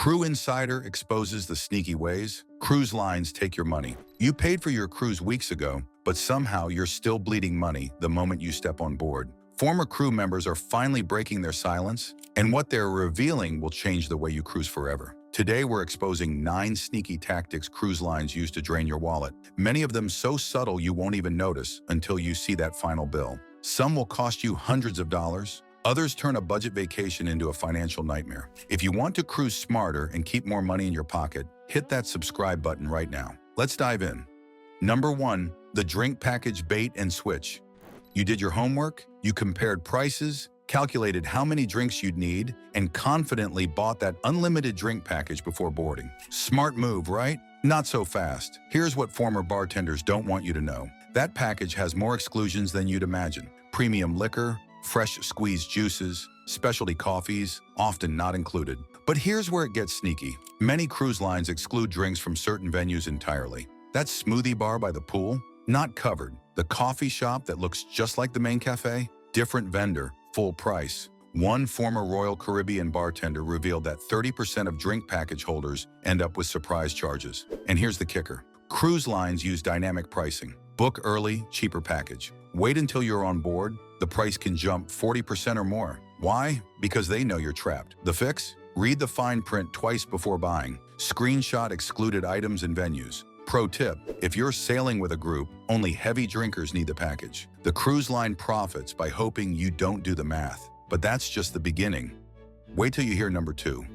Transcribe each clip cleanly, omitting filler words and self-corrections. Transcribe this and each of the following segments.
Crew Insider exposes the sneaky ways cruise lines take your money. You paid for your cruise weeks ago, but somehow you're still bleeding money the moment you step on board. Former crew members are finally breaking their silence, and what they're revealing will change the way you cruise forever. Today, we're exposing 9 sneaky tactics cruise lines use to drain your wallet, many of them so subtle you won't even notice until you see that final bill. Some will cost you hundreds of dollars. Others turn a budget vacation into a financial nightmare. If you want to cruise smarter and keep more money in your pocket, hit that subscribe button right now. Let's dive in. Number 1. The drink package bait and switch. You did your homework, you compared prices, calculated how many drinks you'd need, and confidently bought that unlimited drink package before boarding. Smart move, right? Not so fast. Here's what former bartenders don't want you to know. That package has more exclusions than you'd imagine. Premium liquor, fresh squeezed juices, specialty coffees, often not included. But here's where it gets sneaky. Many cruise lines exclude drinks from certain venues entirely. That smoothie bar by the pool? Not covered. The coffee shop that looks just like the main cafe? Different vendor, full price. One former Royal Caribbean bartender revealed that 30% of drink package holders end up with surprise charges. And here's the kicker. Cruise lines use dynamic pricing. Book early, cheaper package. Wait until you're on board, the price can jump 40% or more. Why? Because they know you're trapped. The fix? Read the fine print twice before buying. Screenshot excluded items and venues. Pro tip, if you're sailing with a group, only heavy drinkers need the package. The cruise line profits by hoping you don't do the math. But that's just the beginning. Wait till you hear number 2.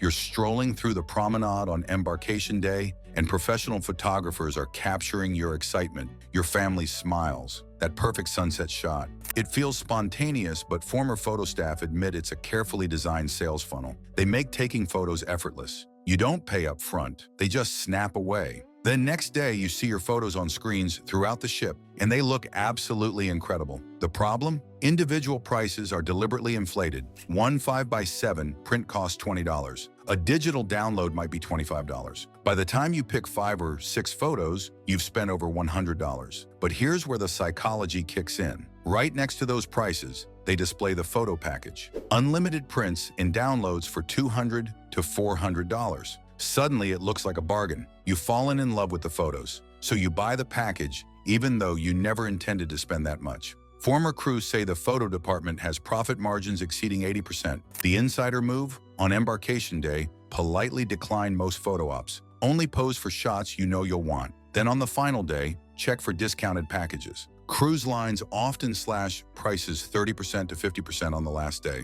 You're strolling through the promenade on embarkation day, and professional photographers are capturing your excitement, your family's smiles, that perfect sunset shot. It feels spontaneous, but former photo staff admit it's a carefully designed sales funnel. They make taking photos effortless. You don't pay up front, they just snap away. Then next day, you see your photos on screens throughout the ship, and they look absolutely incredible. The problem? Individual prices are deliberately inflated. One 5x7 print costs $20. A digital download might be $25. By the time you pick 5 or 6 photos, you've spent over $100. But here's where the psychology kicks in. Right next to those prices, they display the photo package. Unlimited prints and downloads for $200 to $400. Suddenly, it looks like a bargain. You've fallen in love with the photos, so you buy the package even though you never intended to spend that much. Former crews say the photo department has profit margins exceeding 80%. The insider move? On embarkation day, politely decline most photo ops. Only pose for shots you know you'll want. Then on the final day, check for discounted packages. Cruise lines often slash prices 30% to 50% on the last day.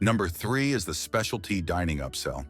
Number 3 is the specialty dining upsell.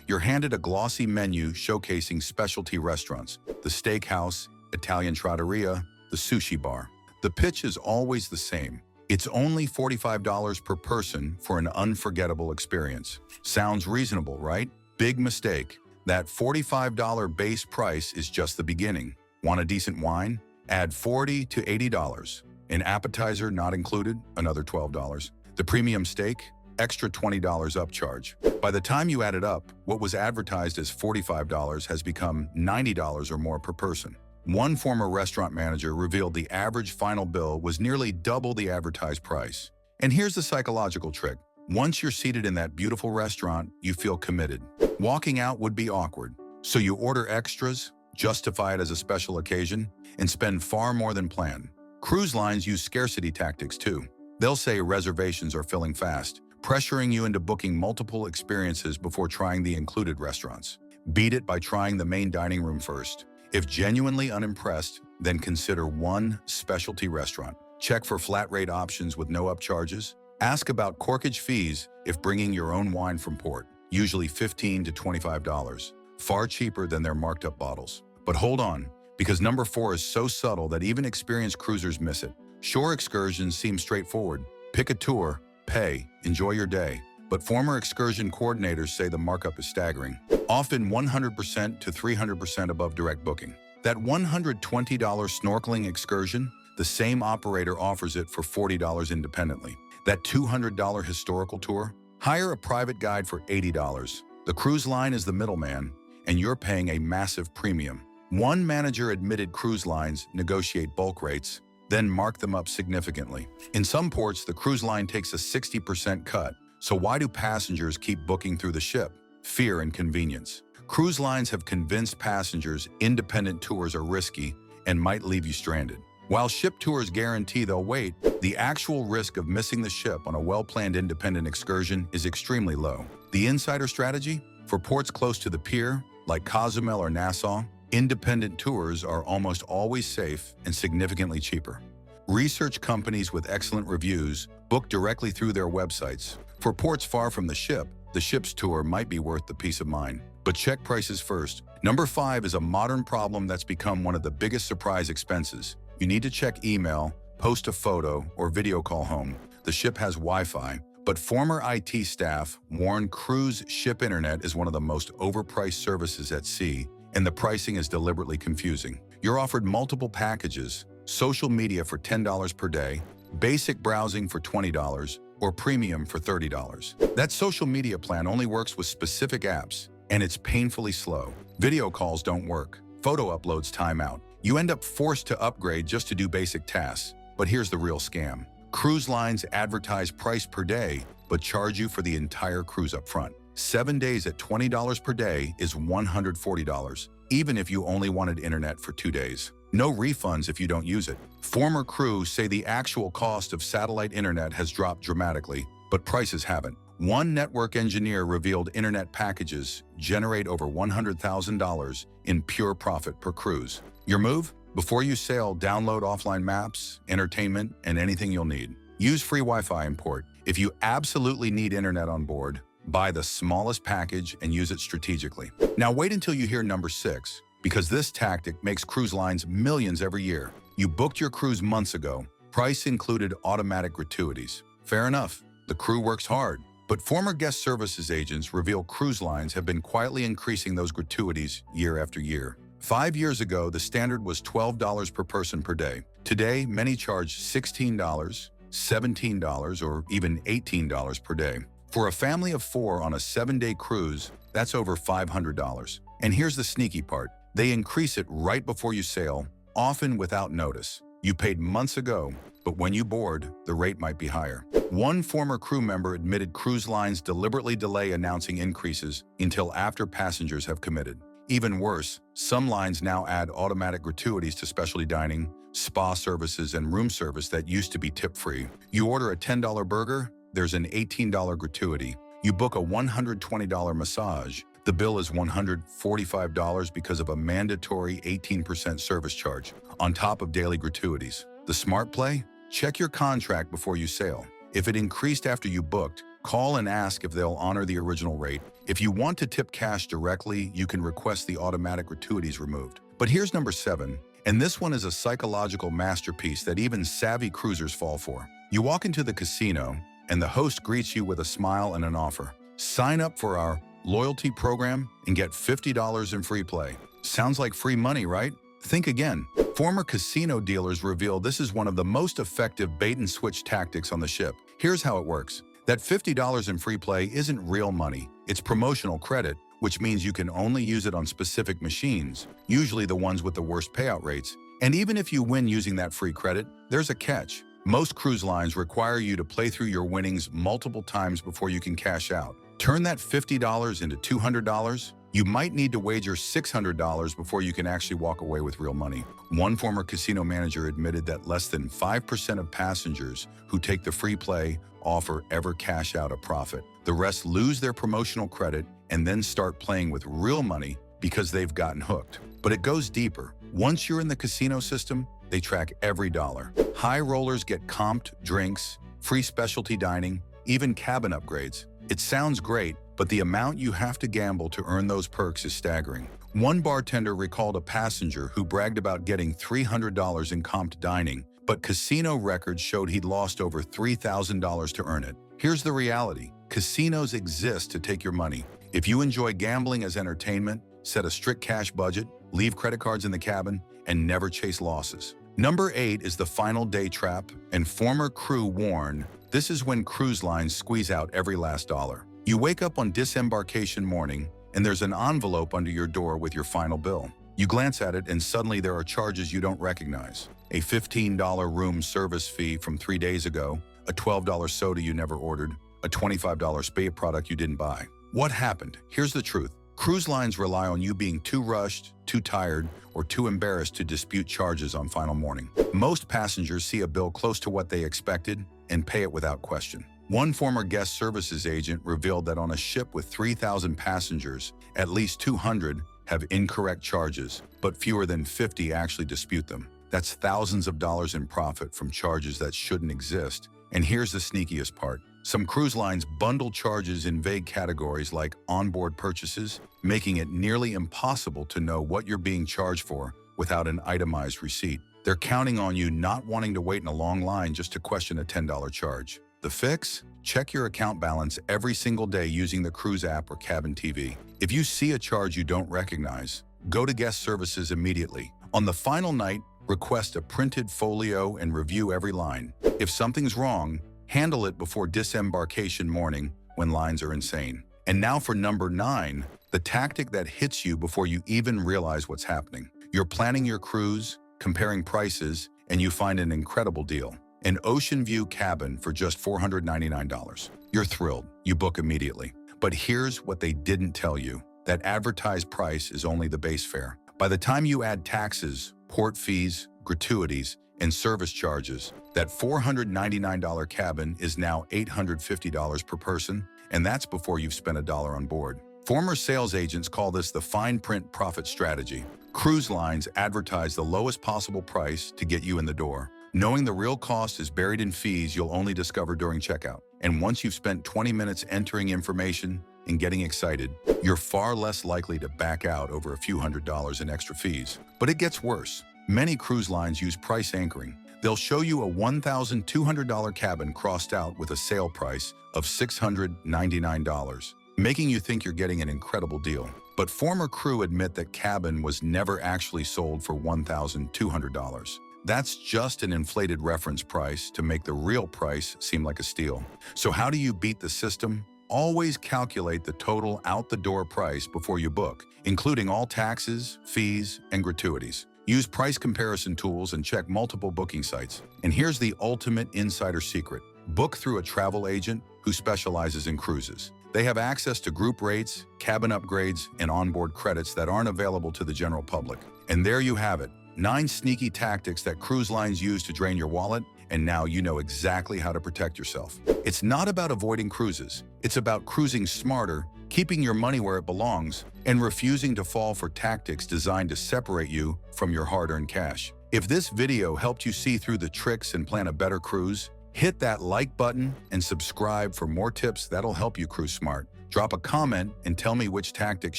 You're handed a glossy menu showcasing specialty restaurants, the steakhouse, Italian trattoria, the sushi bar. The pitch is always the same. It's only $45 per person for an unforgettable experience. Sounds reasonable, right? Big mistake. That $45 base price is just the beginning. Want a decent wine? Add $40 to $80. An appetizer not included, another $12. The premium steak? Extra $20 upcharge. By the time you add it up, what was advertised as $45 has become $90 or more per person. One former restaurant manager revealed the average final bill was nearly double the advertised price. And here's the psychological trick. Once you're seated in that beautiful restaurant, you feel committed. Walking out would be awkward. So you order extras, justify it as a special occasion, and spend far more than planned. Cruise lines use scarcity tactics too. They'll say reservations are filling fast, pressuring you into booking multiple experiences before trying the included restaurants. Beat it by trying the main dining room first. If genuinely unimpressed, then consider one specialty restaurant. Check for flat rate options with no upcharges. Ask about corkage fees if bringing your own wine from port, usually $15 to $25, far cheaper than their marked up bottles. But hold on, because number 4 is so subtle that even experienced cruisers miss it. Shore excursions seem straightforward. Pick a tour, pay, enjoy your day. But former excursion coordinators say the markup is staggering, often 100% to 300% above direct booking. That $120 snorkeling excursion, the same operator offers it for $40 independently. That $200 historical tour, hire a private guide for $80. The cruise line is the middleman, and you're paying a massive premium. One manager admitted cruise lines negotiate bulk rates, then mark them up significantly. In some ports, the cruise line takes a 60% cut. So why do passengers keep booking through the ship? fear and convenience. Cruise lines have convinced passengers independent tours are risky and might leave you stranded. While ship tours guarantee they'll wait, the actual risk of missing the ship on a well-planned independent excursion is extremely low. The insider strategy? For ports close to the pier, like Cozumel or Nassau, independent tours are almost always safe and significantly cheaper. Research companies with excellent reviews book directly through their websites. For ports far from the ship's tour might be worth the peace of mind. But check prices first. Number 5 is a modern problem that's become one of the biggest surprise expenses. You need to check email, post a photo, or video call home. The ship has Wi-Fi, but former IT staff warn cruise ship internet is one of the most overpriced services at sea, and the pricing is deliberately confusing. You're offered multiple packages, social media for $10 per day, basic browsing for $20, or premium for $30. That social media plan only works with specific apps, and it's painfully slow. Video calls don't work. Photo uploads time out. You end up forced to upgrade just to do basic tasks. But here's the real scam. Cruise lines advertise price per day, but charge you for the entire cruise up front. 7 days at $20 per day is $140, even if you only wanted internet for 2 days. No refunds if you don't use it. Former crew say the actual cost of satellite internet has dropped dramatically, but prices haven't. One network engineer revealed internet packages generate over $100,000 in pure profit per cruise. Your move? Before you sail, download offline maps, entertainment, and anything you'll need. Use free Wi-Fi in port. If you absolutely need internet on board, buy the smallest package and use it strategically. Now wait until you hear number 6, because this tactic makes cruise lines millions every year. You booked your cruise months ago. Price included automatic gratuities. Fair enough. The crew works hard. But former guest services agents reveal cruise lines have been quietly increasing those gratuities year after year. 5 years ago, the standard was $12 per person per day. Today, many charge $16, $17, or even $18 per day. For a family of 4 on a 7-day cruise, that's over $500. And here's the sneaky part. They increase it right before you sail, often without notice. You paid months ago, but when you board, the rate might be higher. One former crew member admitted cruise lines deliberately delay announcing increases until after passengers have committed. Even worse, some lines now add automatic gratuities to specialty dining, spa services, and room service that used to be tip-free. You order a $10 burger, there's an $18 gratuity. You book a $120 massage, the bill is $145 because of a mandatory 18% service charge, on top of daily gratuities. The smart play? Check your contract before you sail. If it increased after you booked, call and ask if they'll honor the original rate. If you want to tip cash directly, you can request the automatic gratuities removed. But here's number 7, and this one is a psychological masterpiece that even savvy cruisers fall for. You walk into the casino, and the host greets you with a smile and an offer. Sign up for our loyalty program and get $50 in free play. Sounds like free money, right? Think again. Former casino dealers reveal this is one of the most effective bait-and-switch tactics on the ship. Here's how it works. That $50 in free play isn't real money. It's promotional credit, which means you can only use it on specific machines, usually the ones with the worst payout rates. And even if you win using that free credit, there's a catch. Most cruise lines require you to play through your winnings multiple times before you can cash out. Turn that $50 into $200, you might need to wager $600 before you can actually walk away with real money. One former casino manager admitted that less than 5% of passengers who take the free play offer ever cash out a profit. The rest lose their promotional credit and then start playing with real money because they've gotten hooked. But it goes deeper. Once you're in the casino system, they track every dollar. High rollers get comped drinks, free specialty dining, even cabin upgrades. It sounds great, but the amount you have to gamble to earn those perks is staggering. One bartender recalled a passenger who bragged about getting $300 in comped dining, but casino records showed he'd lost over $3,000 to earn it. Here's the reality. Casinos exist to take your money. If you enjoy gambling as entertainment, set a strict cash budget, leave credit cards in the cabin, and never chase losses. Number 8 is the final day trap, and former crew warn, this is when cruise lines squeeze out every last dollar. You wake up on disembarkation morning, and there's an envelope under your door with your final bill. You glance at it, and suddenly there are charges you don't recognize. A $15 room service fee from 3 days ago, a $12 soda you never ordered, a $25 spa product you didn't buy. What happened? Here's the truth. Cruise lines rely on you being too rushed, too tired, or too embarrassed to dispute charges on final morning. Most passengers see a bill close to what they expected and pay it without question. One former guest services agent revealed that on a ship with 3,000 passengers, at least 200 have incorrect charges, but fewer than 50 actually dispute them. That's thousands of dollars in profit from charges that shouldn't exist. And here's the sneakiest part. Some cruise lines bundle charges in vague categories like onboard purchases, making it nearly impossible to know what you're being charged for without an itemized receipt. They're counting on you not wanting to wait in a long line just to question a $10 charge. The fix? Check your account balance every single day using the cruise app or cabin TV. If you see a charge you don't recognize, go to guest services immediately. On the final night, request a printed folio and review every line. If something's wrong, handle it before disembarkation morning when lines are insane. And now for number 9, the tactic that hits you before you even realize what's happening. You're planning your cruise, comparing prices, and you find an incredible deal. An ocean view cabin for just $499. You're thrilled. You book immediately. But here's what they didn't tell you. That advertised price is only the base fare. By the time you add taxes, port fees, gratuities, and service charges, that $499 cabin is now $850 per person, and that's before you've spent a dollar on board. Former sales agents call this the fine print profit strategy. Cruise lines advertise the lowest possible price to get you in the door, knowing the real cost is buried in fees you'll only discover during checkout. And once you've spent 20 minutes entering information and getting excited, you're far less likely to back out over a few $100s in extra fees. But it gets worse. Many cruise lines use price anchoring. They'll show you a $1,200 cabin crossed out with a sale price of $699, making you think you're getting an incredible deal. But former crew admit that cabin was never actually sold for $1,200. That's just an inflated reference price to make the real price seem like a steal. So how do you beat the system? Always calculate the total out-the-door price before you book, including all taxes, fees, and gratuities. Use price comparison tools and check multiple booking sites. And here's the ultimate insider secret. Book through a travel agent who specializes in cruises. They have access to group rates, cabin upgrades, and onboard credits that aren't available to the general public. And there you have it. 9 sneaky tactics that cruise lines use to drain your wallet, and now you know exactly how to protect yourself. It's not about avoiding cruises. It's about cruising smarter, keeping your money where it belongs, and refusing to fall for tactics designed to separate you from your hard-earned cash. If this video helped you see through the tricks and plan a better cruise, hit that like button and subscribe for more tips that'll help you cruise smart. Drop a comment and tell me which tactics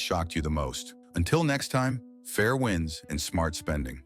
shocked you the most. Until next time, fair winds and smart spending.